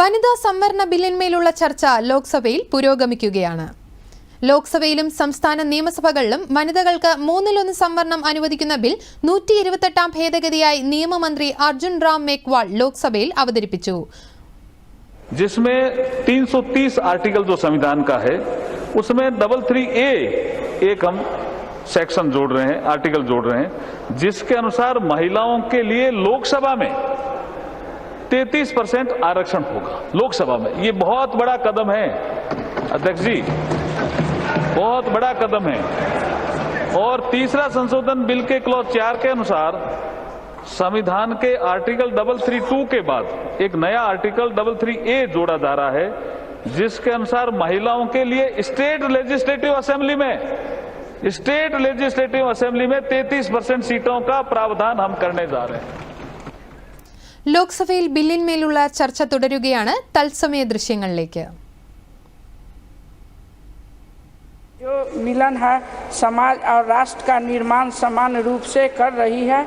വനിതാ സംവരണ ബില്ലിന്മേലുള്ള ചർച്ച ലോക്സഭയിൽ പുരോഗമിക്കുകയാണ്. ലോക്സഭയിലും സംസ്ഥാന നിയമസഭകളിലും വനിതകൾക്ക് 1/3 സംവരണം അനുവദിക്കുന്ന ബിൽ 128 ഭേദഗതിയായി നിയമമന്ത്രി അർജുൻ റാം മേഘ്വാൾ ലോക്സഭയിൽ അവതരിപ്പിച്ചു. जिसमें 330 आर्टिकल जो संविधान का है उसमें 333A एक हम सेक्शन जोड़ रहे हैं, आर्टिकल जोड़ रहे हैं, जिसके अनुसार महिलाओं के लिए लोकसभा में 33% आरक्षण होगा. लोकसभा में ये बहुत बड़ा कदम है अध्यक्ष जी, बहुत बड़ा कदम है. और तीसरा संशोधन बिल के क्लॉज 4 के अनुसार संविधान के आर्टिकल 332 के बाद एक नया आर्टिकल 333A जोड़ा जा रहा है, जिसके अनुसार महिलाओं के लिए स्टेट लेजिस्लेटिव असेंबली में 33% सीटों का प्रावधान हम करने जा रहे हैं. ലോക്സഭയിൽ ബില്ലിന്മേലുള്ള ചർച്ച തുടരുകയാണ്. തത്സമയ ദൃശ്യങ്ങളിലേക്ക്. जो मिलन है समाज और राष्ट्र का निर्माण समान रूप से कर रही है.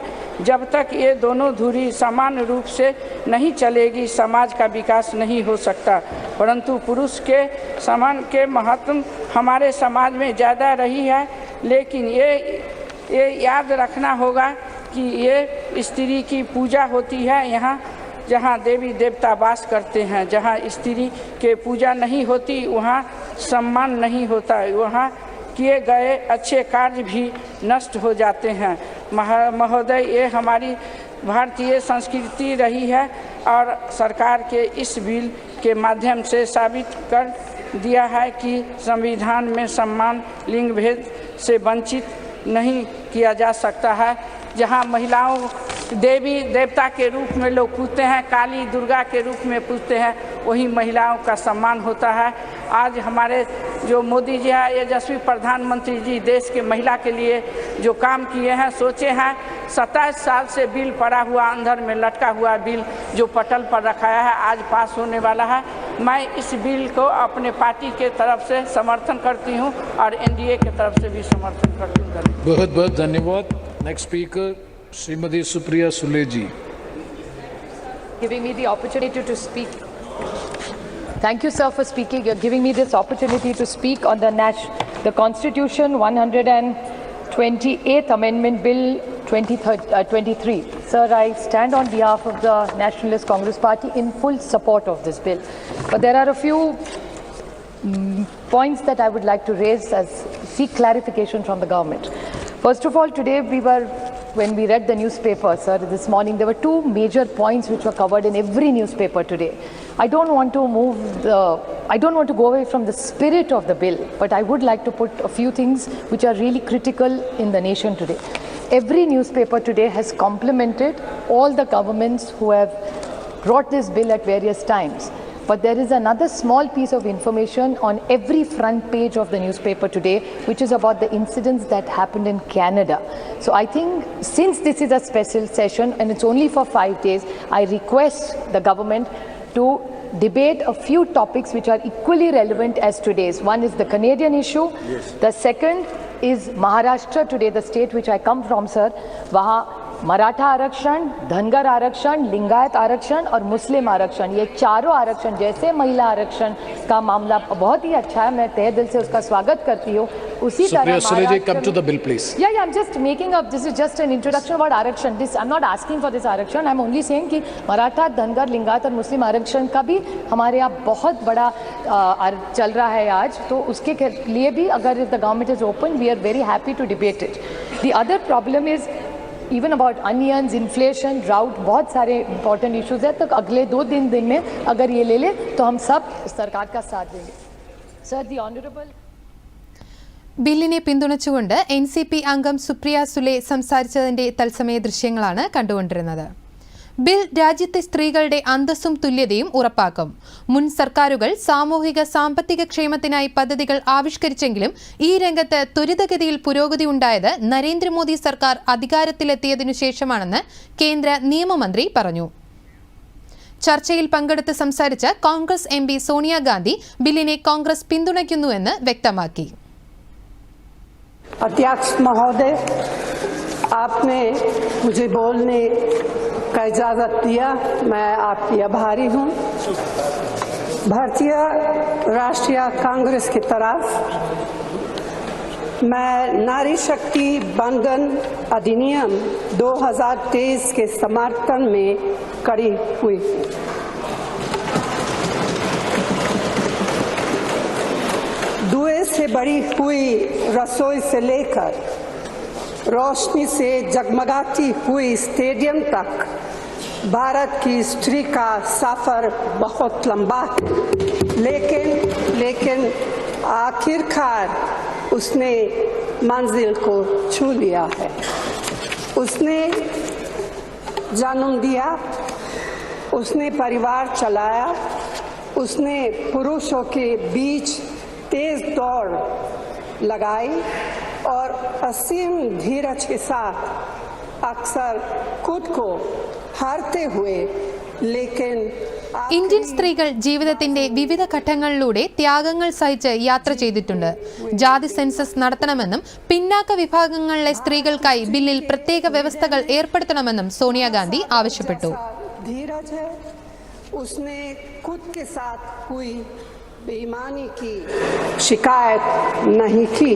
जब तक ये दोनों धुरी समान रूप से नहीं चलेगी समाज का विकास नहीं हो सकता. परंतु पुरुष के समान के महत्व हमारे समाज में ज़्यादा रही है. लेकिन ये याद रखना होगा कि ये स्त्री की पूजा होती है यहाँ जहाँ देवी देवता वास करते हैं. जहाँ स्त्री के पूजा नहीं होती वहाँ सम्मान नहीं होता, वहाँ किए गए अच्छे कार्य भी नष्ट हो जाते हैं. महोदय, ये हमारी भारतीय संस्कृति रही है और सरकार के इस बिल के माध्यम से साबित कर दिया है कि संविधान में सम्मान लिंग भेद से वंचित नहीं किया जा सकता है. जहाँ महिलाओं देवी देवता के रूप में लोग पूजते हैं, काली दुर्गा के रूप में पूजते हैं, वही महिलाओं का सम्मान होता है. आज हमारे जो मोदी जी है, यशस्वी प्रधानमंत्री जी देश के महिला के लिए जो काम किए हैं, सोचे हैं. 27 साल से बिल पड़ा हुआ अंदर में लटका हुआ बिल जो पटल पर रखाया है आज पास होने वाला है. मैं इस बिल को अपने पार्टी के तरफ से समर्थन करती हूं और एनडीए के तरफ से भी समर्थन करती हूं. बहुत बहुत धन्यवाद. Next speaker Shrimati Supriya Sule ji. Giving me the opportunity to speak. Thank you, sir, for speaking. You're giving me this opportunity to speak on the Constitution 128th Amendment Bill 2023. Sir, I stand on behalf of the Nationalist Congress Party in full support of this bill. But there are a few points that I would like to raise as seek clarification from the government. First of all, today when we read the newspaper, sir, this morning, there were two major points which were covered in every newspaper today. I don't want to go away from the spirit of the bill, but I would like to put a few things which are really critical in the nation today. Every newspaper today has complimented all the governments who have brought this bill at various times. But there is another small piece of information on every front page of the newspaper today, which is about the incidents that happened in Canada. So I think since this is a special session and it's only for 5 days, I request the government to debate a few topics which are equally relevant as today's. One is the Canadian issue. Yes. The second is Maharashtra today, the state which I come from, sir. Wahan Maratha आरक्षण, धनगर आरक्षण, लिंगायत आरक्षण और मुस्लिम आरक्षण, ये चारों आरक्षण जैसे महिला आरक्षण का मामला बहुत ही अच्छा है. मैं तहे दिल से उसका स्वागत करती हूँ. उसी तरह come to the bill, please. Yeah, I'm just making up. This is just an introduction about आरक्षण. I'm not asking for this आरक्षण. I'm only saying कि मराठा, धनगर, लिंगायत और मुस्लिम आरक्षण का भी हमारे यहाँ बहुत बड़ा चल रहा है आज. तो उसके लिए भी अगर the government is open, we are very happy to debate it. The other problem is even about onions, inflation, drought, बहुत सारे important issues है. तो अगले 2 दिन में अगर ये ले ले तो हम सब सरकार का साथ देंगे. Sir, the honorable ബില്ലിനെ പിന്തുണച്ചുകൊണ്ട് NCP അംഗം സുപ്രിയ സുലെ സംസാരിച്ചതിന്റെ തത്സമയ ദൃശ്യങ്ങളാണ് കണ്ടുകൊണ്ടിരുന്നത്. ബിൽ രാജ്യത്തെ സ്ത്രീകളുടെ അന്തസ്സും തുല്യതയും ഉറപ്പാക്കും. മുൻ സർക്കാരുകൾ സാമൂഹിക സാമ്പത്തിക ക്ഷേമത്തിനായി പദ്ധതികൾ ആവിഷ്കരിച്ചെങ്കിലും ഈ രംഗത്ത് ത്വരിതഗതിയിൽ പുരോഗതി ഉണ്ടായത് നരേന്ദ്രമോദി സർക്കാർ അധികാരത്തിലെത്തിയതിനു ശേഷമാണെന്ന് കേന്ദ്ര നിയമമന്ത്രി പറഞ്ഞു. ചർച്ചയിൽ പങ്കെടുത്ത് സംസാരിച്ച കോൺഗ്രസ് MP സോണിയാഗാന്ധി ബില്ലിനെ കോൺഗ്രസ് പിന്തുണയ്ക്കുന്നുവെന്ന് വ്യക്തമാക്കി. अध्यक्ष महोदय, आपने मुझे बोलने का इजाज़त दिया, मैं आपकी आभारी हूँ. भारतीय राष्ट्रीय कांग्रेस की तरफ मैं नारी शक्ति बंधन अधिनियम 2023 के समर्थन में खड़ी हुई। धुएं से भरी हुई रसोई से लेकर रोशनी से जगमगाती हुई स्टेडियम तक भारत की स्त्री का सफर बहुत लंबा है, लेकिन आखिरकार उसने मंजिल को छू लिया है। उसने जन्म दिया, उसने परिवार चलाया, उसने पुरुषों के बीच तेज दौड़ लगाई और असीम धीरज के साथ अक्सर खुद को हारते हुए लेकिन ഇന്ത്യൻ സ്ത്രീകൾ ജീവിതത്തിന്റെ വിവിധ ഘട്ടങ്ങളിലൂടെ ത്യാഗങ്ങൾ സഹിച്ച് യാത്ര ചെയ്തിട്ടുണ്ട്. ജാതി സെൻസസ് നടത്തണമെന്നും പിന്നാക്ക വിഭാഗങ്ങളിലെ സ്ത്രീകൾക്കായി ബില്ലിൽ പ്രത്യേക വ്യവസ്ഥകൾ ഏർപ്പെടുത്തണമെന്നും സോണിയാഗാന്ധി ആവശ്യപ്പെട്ടു. बेईमानी की शिकायत नहीं की।